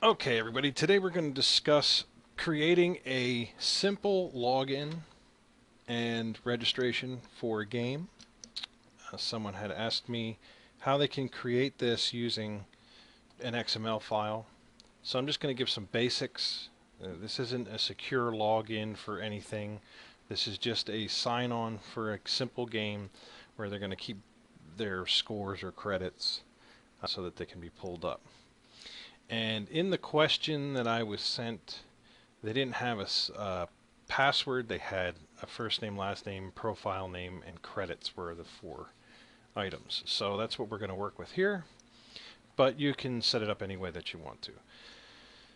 Okay, everybody, today we're going to discuss creating a simple login and registration for a game. Someone had asked me how they can create this using an XML file. So I'm just going to give some basics. This isn't a secure login for anything. This is just a sign-on for a simple game where they're going to keep their scores or credits so that they can be pulled up. And in the question that I was sent, they didn't have a password. They had a first name, last name, profile name, and credits were the 4 items. So that's what we're going to work with here, but you can set it up any way that you want to.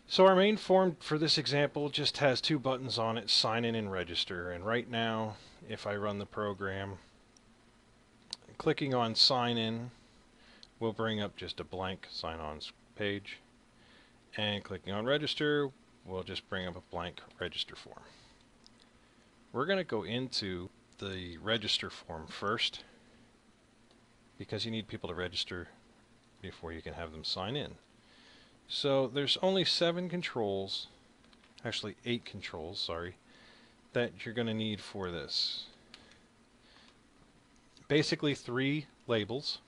So our main form for this example just has 2 buttons on it, sign in and register. And right now, if I run the program, clicking on sign in will bring up just a blank sign-on page. And clicking on register will just bring up a blank register form. We're going to go into the register form first because you need people to register before you can have them sign in. So there's only 7 controls, actually 8 controls, sorry, that you're going to need for this. Basically 3 labels.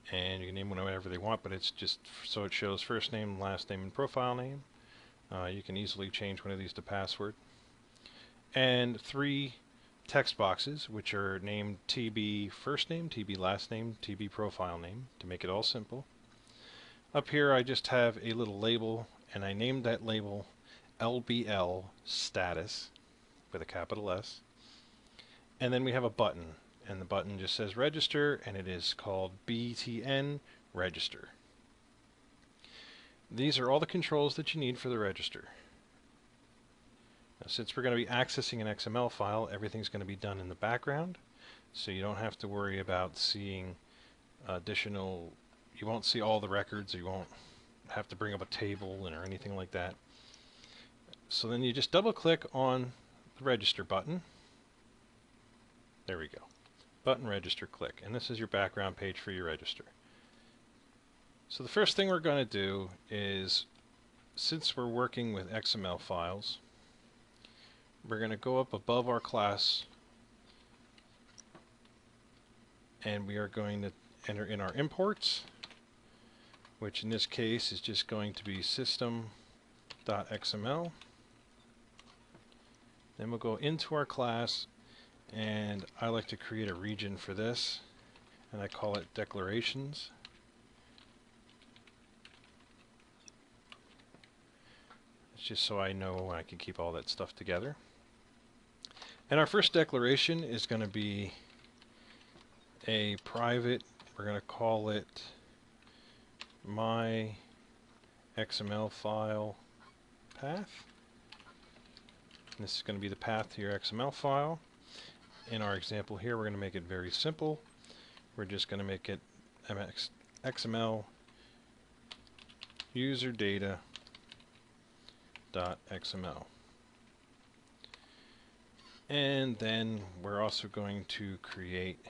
And you can name whatever they want, but it's just so it shows first name, last name, and profile name. You can easily change one of these to password. And 3 text boxes, which are named TB first name, TB last name, TB profile name, to make it all simple. Up here I just have a little label, and I named that label LBL status with a capital S. And then we have a button. And the button just says register, and it is called BTN register. These are all the controls that you need for the register. Now, since we're going to be accessing an XML file, everything's going to be done in the background, so you don't have to worry about seeing additional, you won't see all the records, or you won't have to bring up a table or anything like that. So then you just double click on the register button. There we go. Button register, click, and this is your background page for your register. So the first thing we're going to do is, since we're working with XML files, we're going to go up above our class and we are going to enter in our imports, which in this case is just going to be system.xml. Then we'll go into our class, and I like to create a region for this, and I call it declarations. It's just so I know I can keep all that stuff together. And our first declaration is going to be a private, we're going to call it my XML file path. And this is going to be the path to your XML file. In our example here, we're going to make it very simple. We're just going to make it XML user data.xml. And then we're also going to create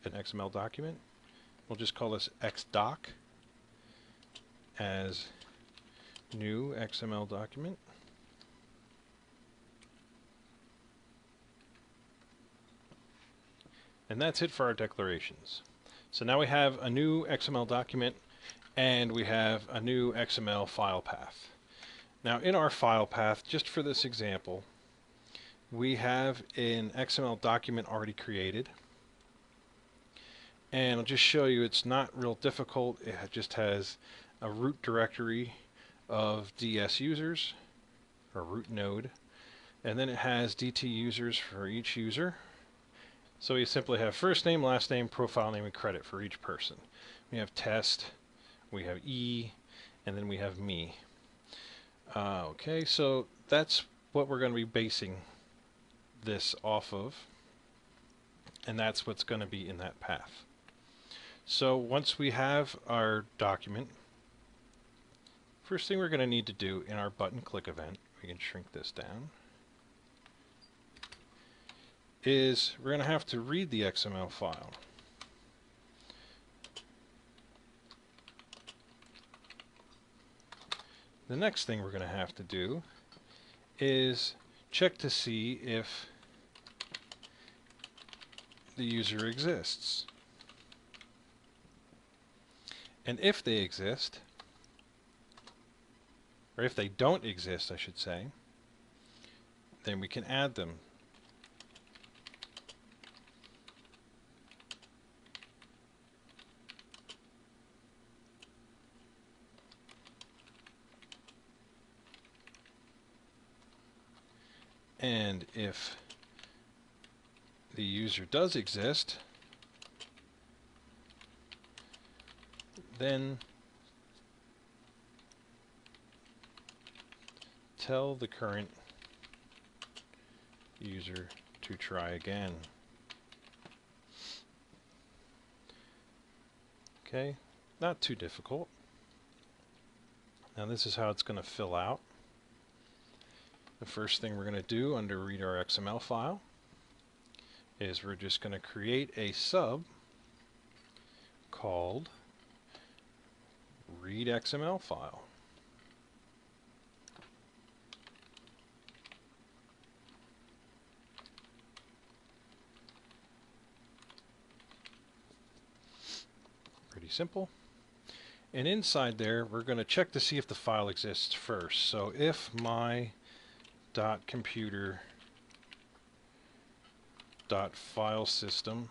an XML document. We'll just call this xdoc as new XML document. And that's it for our declarations. So now we have a new XML document and we have a new XML file path. Now in our file path, just for this example, we have an XML document already created. And I'll just show you it's not real difficult. It just has a root directory of DS users, or root node, and then it has DT users for each user. So we simply have first name, last name, profile name, and credit for each person. We have test, we have E, and then we have me. Okay, so that's what we're going to be basing this off of, and that's what's going to be in that path. So once we have our document, first thing we're going to need to do in our button click event, we can shrink this down, is we're going to have to read the XML file. The next thing we're going to have to do is check to see if the user exists. And if they exist, or if they don't exist, I should say, then we can add them. And if the user does exist, then tell the current user to try again. Okay, not too difficult. Now this is how it's going to fill out. The first thing we're going to do under read our XML file is we're just going to create a sub called read XML file. Pretty simple. And inside there, we're going to check to see if the file exists first. So if my .computer .file system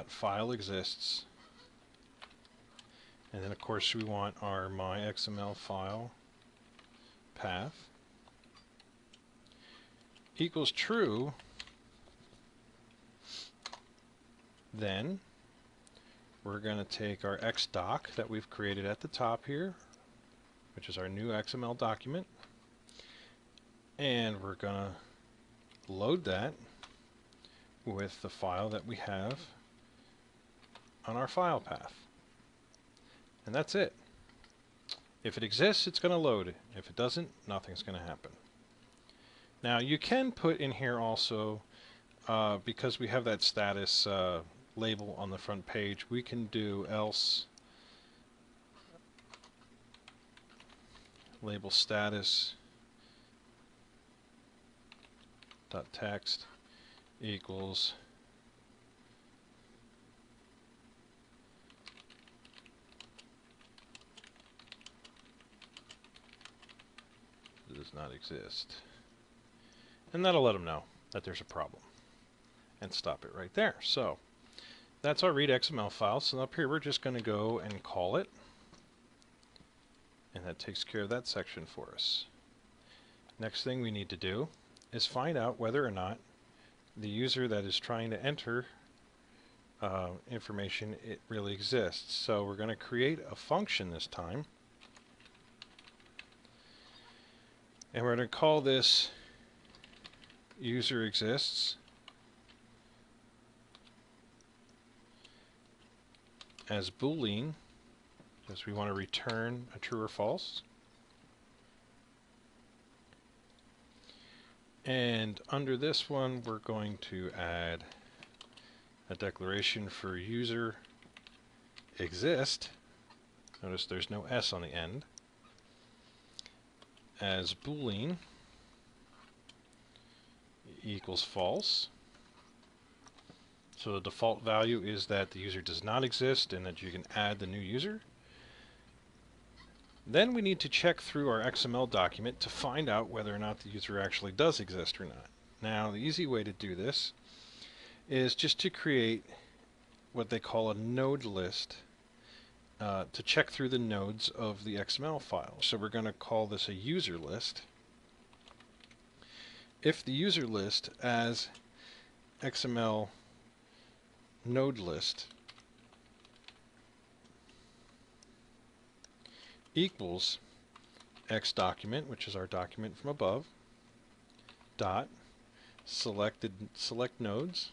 .file exists, and then of course we want our my XML file path equals true, then we're going to take our xdoc that we've created at the top here, which is our new XML document, and we're going to load that with the file that we have on our file path. And that's it. If it exists, it's going to load it. If it doesn't, nothing's going to happen. Now you can put in here also, because we have that status label on the front page, we can do else label status dot text equals does not exist, and that'll let them know that there's a problem and stop it right there. So that's our read XML file. So up here we're just going to go and call it, and that takes care of that section for us. Next thing we need to do is find out whether or not the user that is trying to enter information, it really exists. So we're going to create a function this time, and we're going to call this user exists as Boolean, because we want to return a true or false. And under this one, we're going to add a declaration for user exist. Notice there's no S on the end. As Boolean equals false. So the default value is that the user does not exist and that you can add the new user. Then we need to check through our XML document to find out whether or not the user actually does exist or not. Now, the easy way to do this is just to create what they call a node list to check through the nodes of the XML file. So we're going to call this a user list. If the user list as XML node list equals X document, which is our document from above, dot select nodes,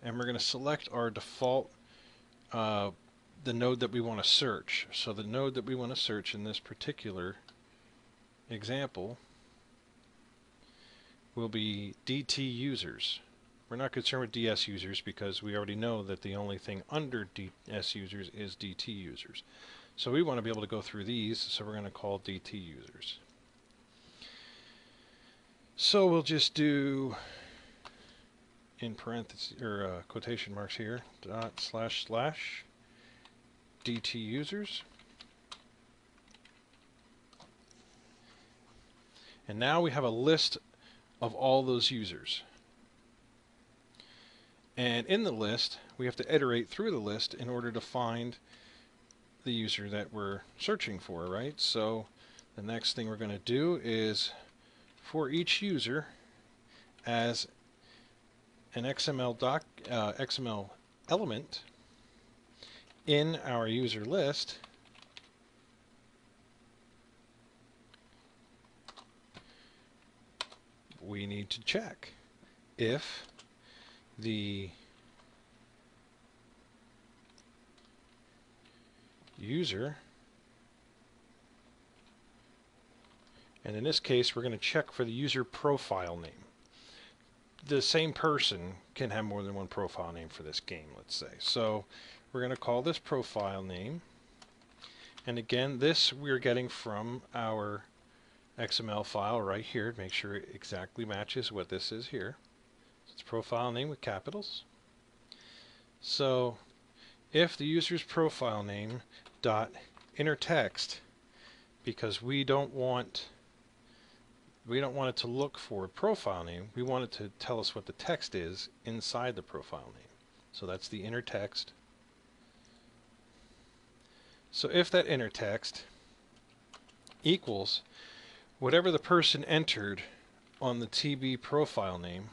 and we're going to select our default the node that we want to search. So the node that we want to search in this particular example will be DT users. We're not concerned with DS users because we already know that the only thing under DS users is DT users. So we want to be able to go through these, so we're going to call DT users. So we'll just do in parentheses or quotation marks here, dot slash slash DT users. And now we have a list of all those users. And in the list, we have to iterate through the list in order to find the user that we're searching for, right? So the next thing we're going to do is for each user as an XML element in our user list, we need to check if the user, and in this case we're going to check for the user profile name. The same person can have more than one profile name for this game, let's say. So we're going to call this profile name, and again this we're getting from our XML file right here to make sure it exactly matches what this is here. So it's profile name with capitals. So if the user's profile name dot inner text, because we don't want it to look for a profile name, we want it to tell us what the text is inside the profile name. So that's the inner text. So if that inner text equals whatever the person entered on the TB profile name,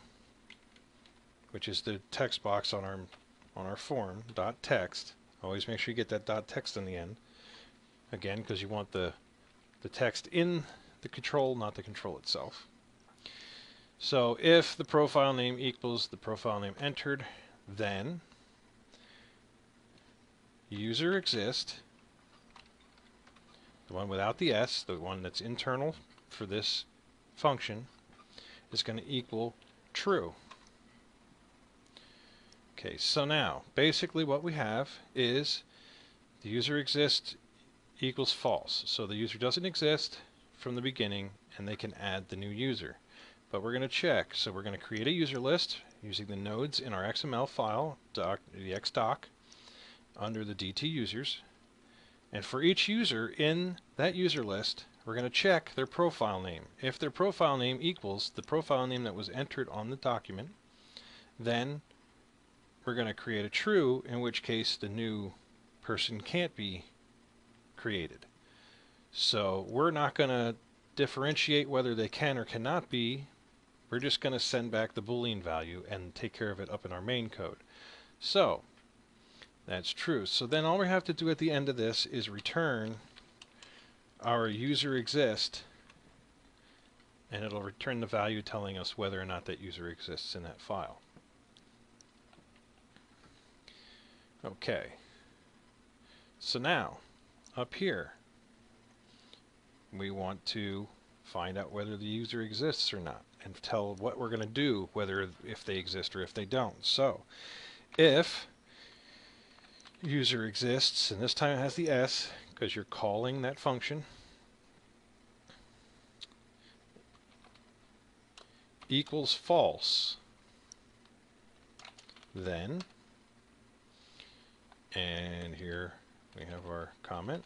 which is the text box on our form, dot text. Always make sure you get that dot text in the end. Again, because you want the text in the control, not the control itself. So if the profile name equals the profile name entered, then user exist, the one without the S, the one that's internal for this function, is going to equal true. Okay, so now basically what we have is the user exists equals false. So the user doesn't exist from the beginning and they can add the new user. But we're going to check. So we're going to create a user list using the nodes in our XML file, the xdoc, under the DT users. And for each user in that user list, we're going to check their profile name. If their profile name equals the profile name that was entered on the document, then we're going to create a true, in which case the new person can't be created. So we're not going to differentiate whether they can or cannot be. We're just going to send back the Boolean value and take care of it up in our main code. So that's true. So then all we have to do at the end of this is return our user exist, and it'll return the value telling us whether or not that user exists in that file. Okay. So now, up here, we want to find out whether the user exists or not, and tell what we're going to do, whether if they exist or if they don't. So, if user exists, and this time it has the S, because you're calling that function, equals false, then, and here we have our comment.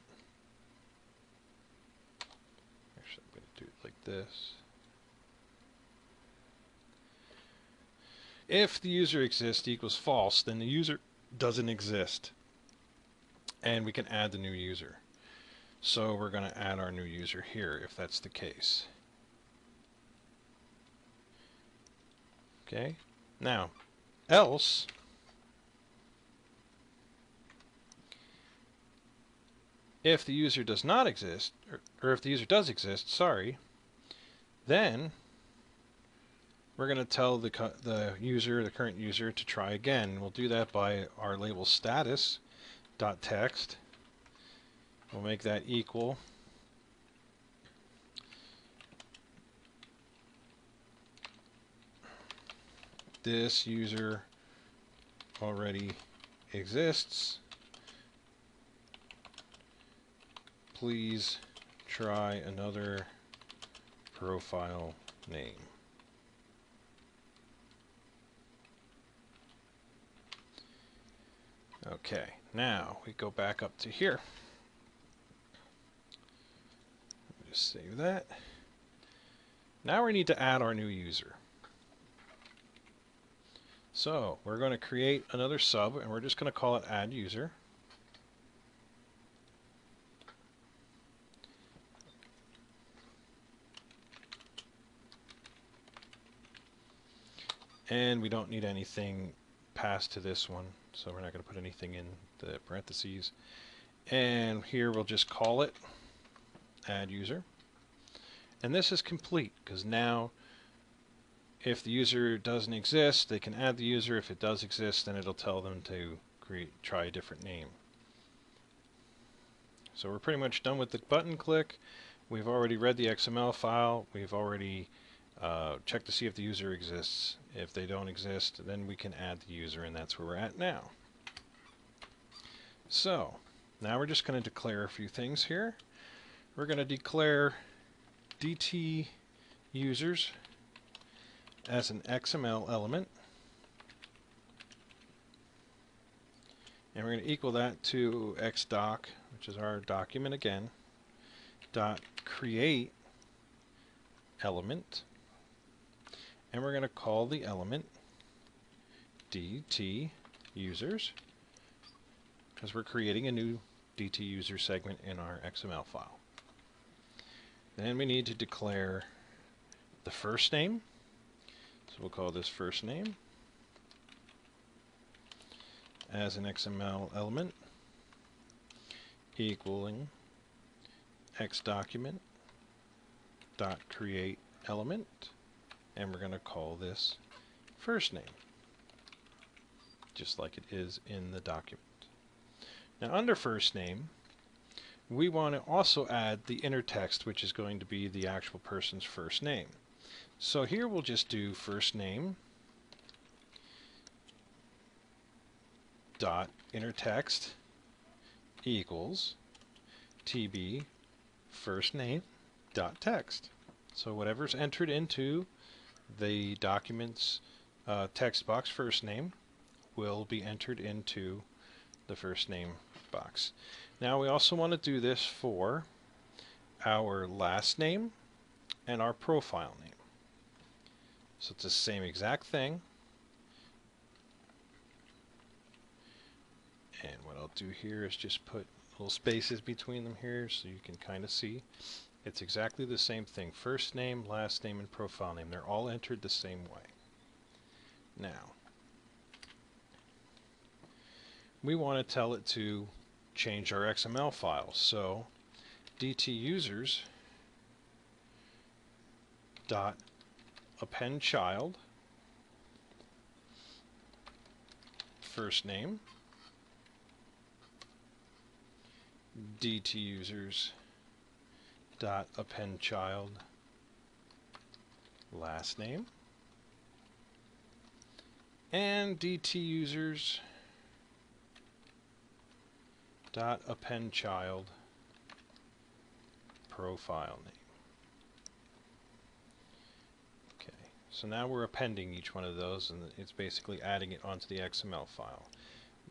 Actually, I'm going to do it like this. If the user exists equals false, then the user doesn't exist, and we can add the new user. So we're going to add our new user here if that's the case. Okay, now else, if the user does not exist, or if the user does exist, sorry, then we're going to tell the current user, to try again. We'll do that by our label status dot text. We'll make that equal this user already exists, please try another profile name. Okay, now we go back up to here. Just save that. Now we need to add our new user. So we're going to create another sub, and we're just going to call it add user. And we don't need anything passed to this one, so we're not going to put anything in the parentheses. And here we'll just call it add user. And this is complete, because now if the user doesn't exist, they can add the user. If it does exist, then it'll tell them to try a different name. So we're pretty much done with the button click. We've already read the XML file. We've already checked to see if the user exists. If they don't exist, then we can add the user, and that's where we're at now. So now we're just going to declare a few things here. We're going to declare DT users as an XML element, and we're going to equal that to xdoc, which is our document again, dot create element, and we're going to call the element DT users, because we're creating a new DT user segment in our XML file. Then we need to declare the first name, so we'll call this first name as an XML element, equaling xdocument dot create element, and we're going to call this first name, just like it is in the document. Now under first name, we want to also add the inner text, which is going to be the actual person's first name. So here we'll just do first name dot inner text equals TB first name dot text. So whatever's entered into the document's text box first name will be entered into the first name box. Now we also want to do this for our last name and our profile name. So it's the same exact thing. And what I'll do here is just put little spaces between them here so you can kind of see. It's exactly the same thing. First name, last name, and profile name. They're all entered the same way. Now, we want to tell it to change our XML file. So DT users dot append child first name DT users dot append child last name, and DT users dot append child profile name. Okay, so now we're appending each one of those, and it's basically adding it onto the XML file.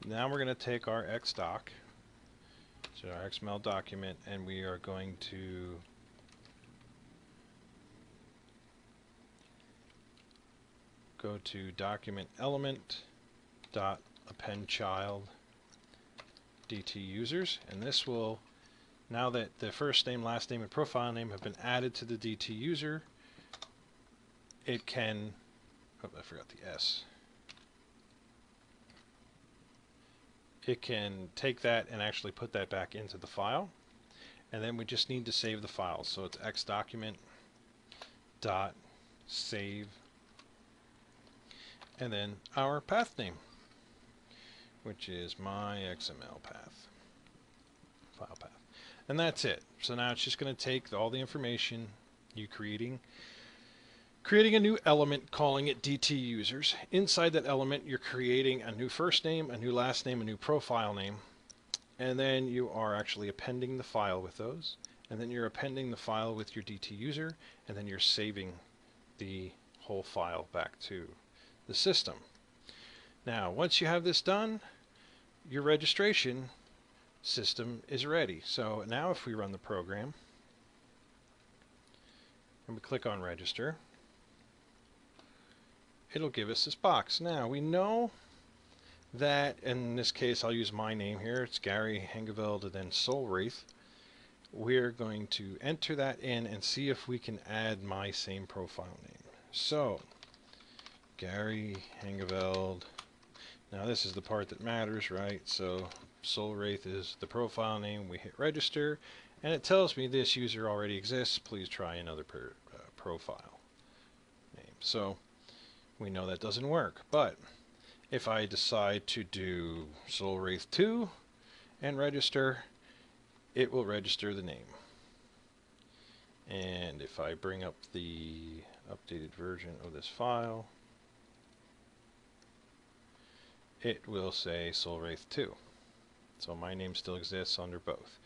Now we're going to take our xdoc, so our XML document, and we are going to go to document element dot append child DT users, and this will, now that the first name, last name, and profile name have been added to the DT user, it can, oh, I forgot the S. It can take that and actually put that back into the file, and then we just need to save the file. So it's xdocument dot save, and then our path name, which is my XML path, file path. And that's it. So now it's just going to take all the information you creating a new element, calling it DT users. Inside that element, you're creating a new first name, a new last name, a new profile name, and then you are actually appending the file with those, and then you're appending the file with your DT user, and then you're saving the whole file back to the system. Now, once you have this done, your registration system is ready. So now if we run the program and we click on register, it'll give us this box. Now we know that, in this case I'll use my name here, it's Gary Hengeveld and then Soulwraith. We're going to enter that in and see if we can add my same profile name. So Gary Hengeveld. Now this is the part that matters, right? So Soulwraith is the profile name. We hit register and it tells me this user already exists. Please try another profile name. So we know that doesn't work. But if I decide to do Soulwraith 2 and register, it will register the name. And if I bring up the updated version of this file, it will say Soulwraith 2. So my name still exists under both.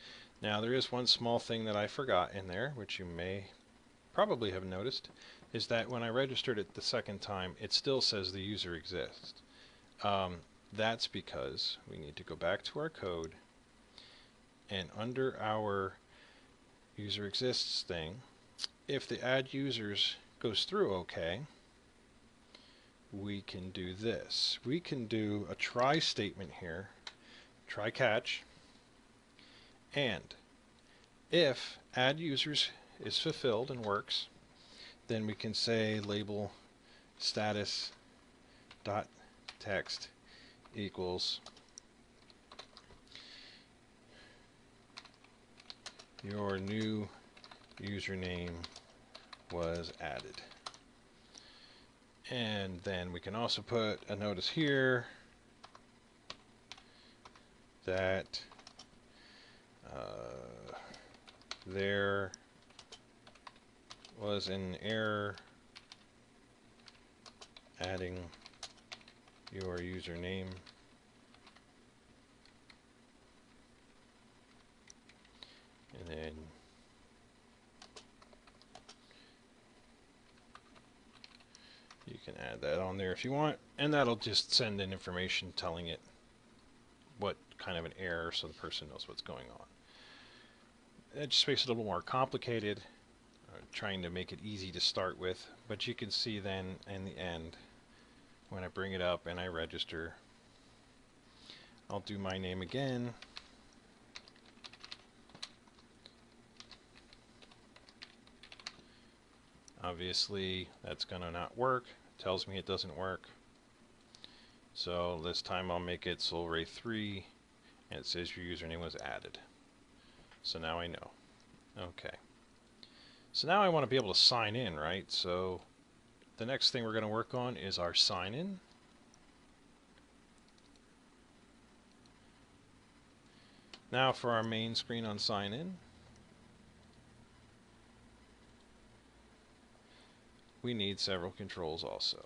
Now there is one small thing that I forgot in there, which you may probably have noticed, is that when I registered it the second time, it still says the user exists. That's because we need to go back to our code, and under our user exists thing, if the add users goes through okay, we can do this. We can do a try statement here, try catch, and if add users is fulfilled and works, then we can say label status dot text equals your new username was added. And then we can also put a notice here that there was an error adding your username. And then you can add that on there if you want, and that'll just send in information telling it what kind of an error so the person knows what's going on. It just makes it a little more complicated, trying to make it easy to start with, but you can see then in the end when I bring it up and I register, I'll do my name again. Obviously that's gonna not work. It tells me it doesn't work. So this time I'll make it Soulwraith 3 and it says your username was added. So now I know. Okay. So now I want to be able to sign in, right? So the next thing we're going to work on is our sign in. Now for our main screen on sign in, we need several controls also.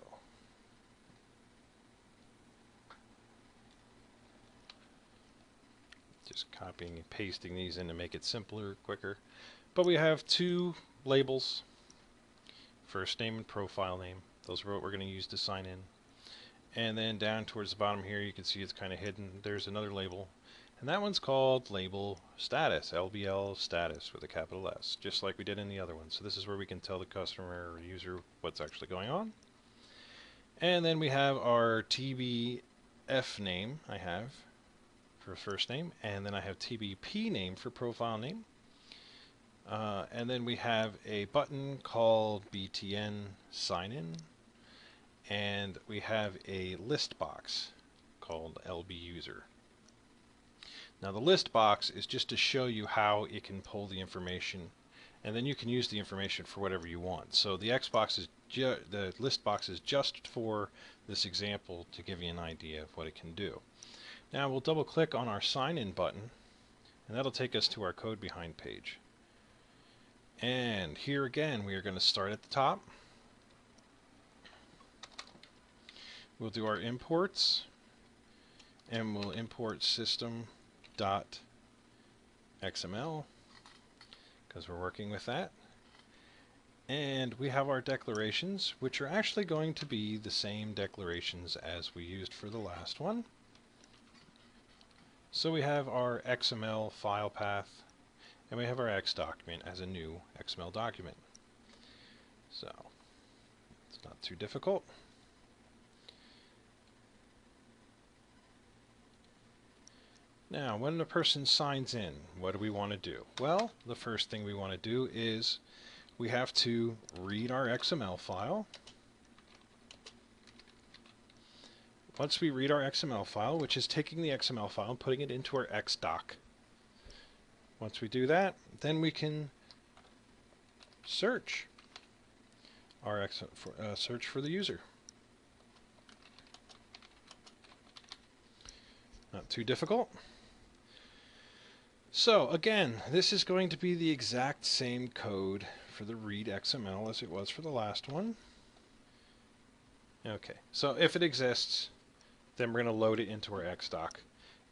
Just copying and pasting these in to make it simpler, quicker. But we have two labels, first name and profile name. Those are what we're going to use to sign in. And then down towards the bottom here, you can see it's kind of hidden. There's another label, and that one's called label status, LBL status with a capital S, just like we did in the other one. So this is where we can tell the customer or user what's actually going on. And then we have our TBF name I have for first name, and then I have TBP name for profile name. And then we have a button called BTN sign in, and we have a list box called LB user. Now the list box is just to show you how it can pull the information, and then you can use the information for whatever you want. So the the list box is just for this example to give you an idea of what it can do. Now we'll double click on our sign in button, and that'll take us to our code behind page. And here again we are going to start at the top. We'll do our imports, and we'll import system.out dot XML, because we're working with that. And we have our declarations, which are actually going to be the same declarations as we used for the last one. So we have our XML file path, and we have our X document as a new XML document. So it's not too difficult. Now, when a person signs in, what do we want to do? Well, the first thing we want to do is we have to read our XML file. Once we read our XML file, which is taking the XML file and putting it into our XDoc. Once we do that, then we can search search for the user. Not too difficult. So again, this is going to be the exact same code for the read XML as it was for the last one. Okay, so if it exists, then we're going to load it into our XDoc.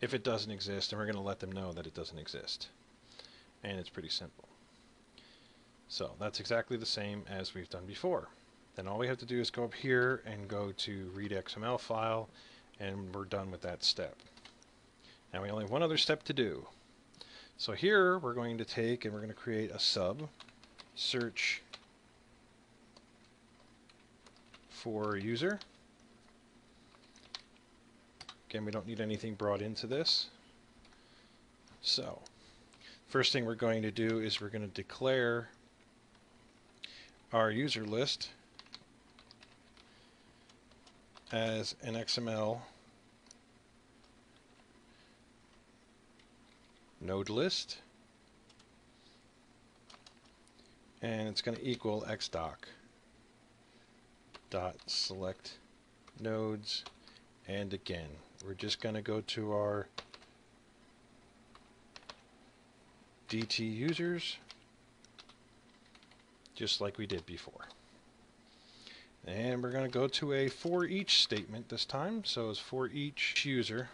If it doesn't exist, then we're going to let them know that it doesn't exist. And it's pretty simple. So that's exactly the same as we've done before. Then all we have to do is go up here and go to read XML file, and we're done with that step. Now we only have one other step to do. So here we're going to take and we're going to create a sub, search for user. Again, we don't need anything brought into this. So first thing we're going to do is we're going to declare our user list as an XML node list, and it's going to equal xdoc dot select nodes, and again we're just going to go to our DT users just like we did before, and we're going to go to a for each statement this time. So it's for each user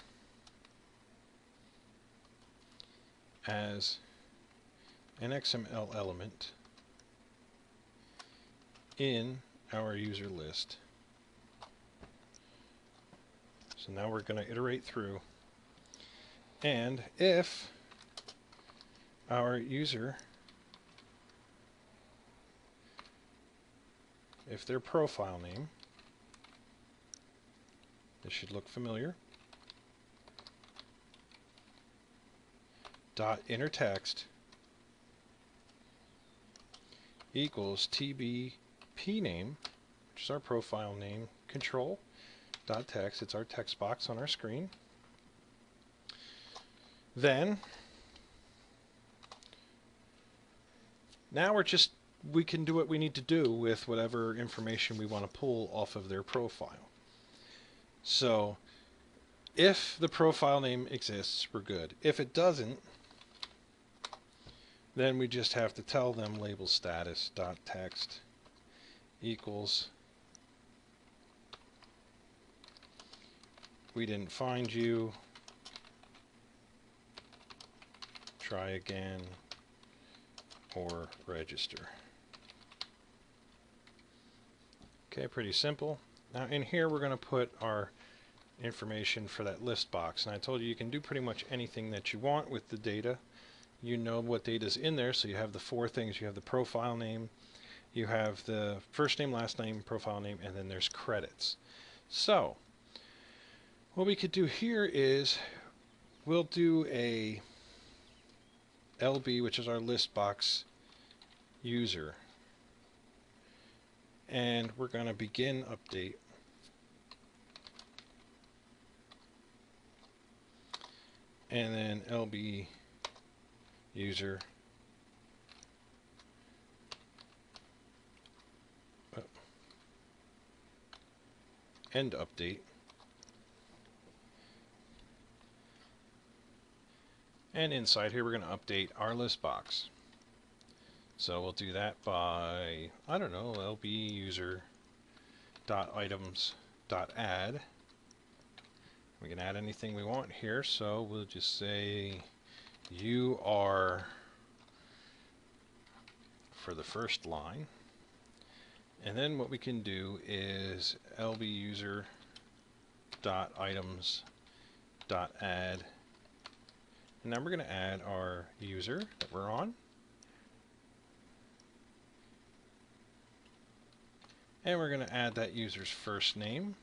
as an XML element in our user list. So now we're going to iterate through, and if our user, if their profile name, this should look familiar, dot inner text equals tbp name, which is our profile name, control dot text, it's our text box on our screen. Then now we can do what we need to do with whatever information we want to pull off of their profile. So if the profile name exists, we're good. If it doesn't, then we just have to tell them label status dot text equals we didn't find you, try again, or register. Okay, pretty simple. Now in here we're going to put our information for that list box, and I told you you can do pretty much anything that you want with the data. You know what data is in there, so you have the four things. You have the profile name, you have the first name, last name, profile name, and then there's credits. So what we could do here is we'll do a LB, which is our list box user, and we're going to begin update. And then LB user end update, and inside here we're going to update our list box. So we'll do that by, I don't know, LB user dot items dot add. We can add anything we want here, so we'll just say you are for the first line. And then what we can do is lbuser.items.add. And now we're going to add our user that we're on. And we're going to add that user's first name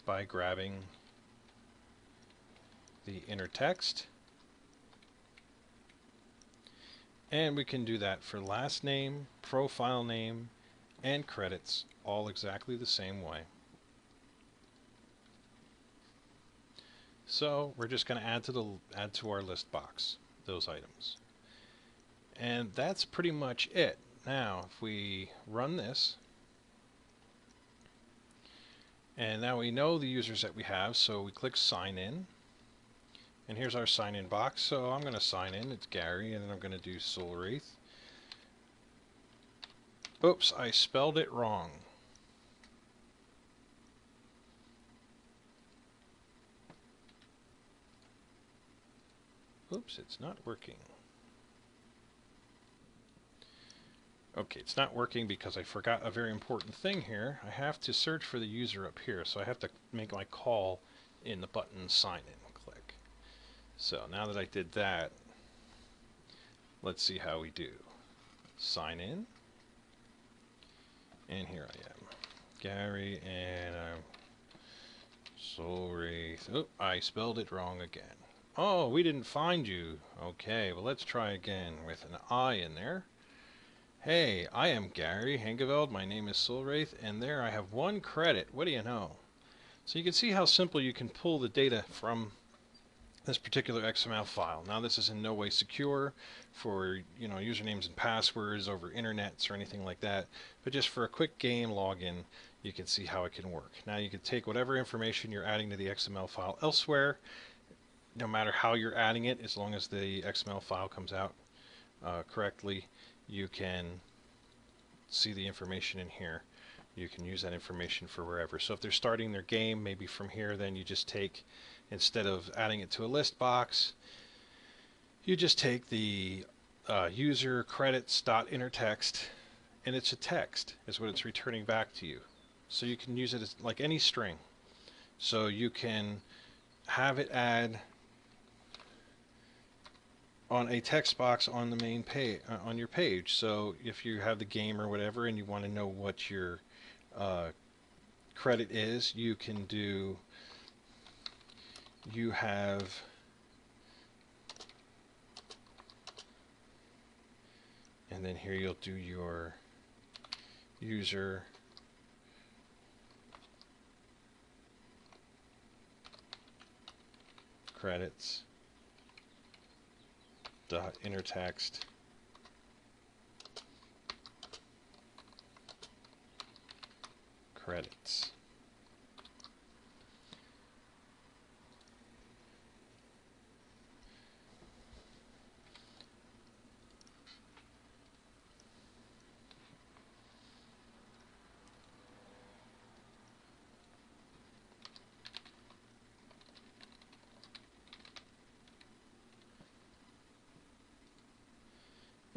by grabbing the inner text. And we can do that for last name, profile name, and credits, all exactly the same way. So we're just going to add to our list box those items. And that's pretty much it. Now, if we run this, and now we know the users that we have, so we click sign in. And here's our sign in box. So I'm going to sign in. It's Gary, and then I'm going to do Soulwraith. Oops, I spelled it wrong. Oops, it's not working. Okay, it's not working because I forgot a very important thing here. I have to search for the user up here, so I have to make my call in the button sign in. Click. So now that I did that, let's see how we do. Sign in. And here I am. Gary, and I'm Soulwraith. Oh, I spelled it wrong again. Oh, we didn't find you. Okay, well let's try again with an I in there. Hey, I am Gary Hengeveld. My name is Soulwraith, and there I have 1 credit. What do you know? So you can see how simple you can pull the data from this particular XML file. Now this is in no way secure for usernames and passwords over internets or anything like that, but just for a quick game login, you can see how it can work. Now you can take whatever information you're adding to the XML file elsewhere, no matter how you're adding it, as long as the XML file comes out correctly, you can see the information in here. You can use that information for wherever. So if they're starting their game, maybe from here, then you just take, instead of adding it to a list box, you just take the user credits.innerText, and it's a text is what it's returning back to you. So you can use it as like any string. So you can have it add on a text box on the main page, on your page. So if you have the game or whatever and you want to know what your credit is, you can do, you have and then here you'll do your user credits dot innerText credits.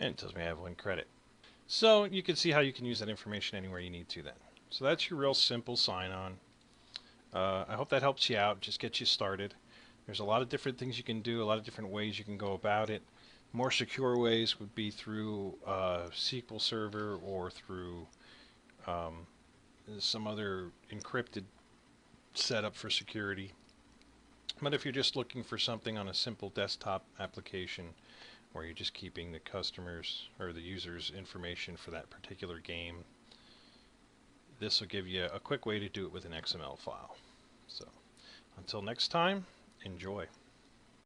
And it tells me I have 1 credit. So you can see how you can use that information anywhere you need to then. So that's your real simple sign-on. I hope that helps you out, just get you started. There's a lot of different things you can do, a lot of different ways you can go about it. More secure ways would be through SQL Server or through some other encrypted setup for security. But if you're just looking for something on a simple desktop application, where you're just keeping the customers or the users' information for that particular game, this will give you a quick way to do it with an XML file. So until next time, enjoy.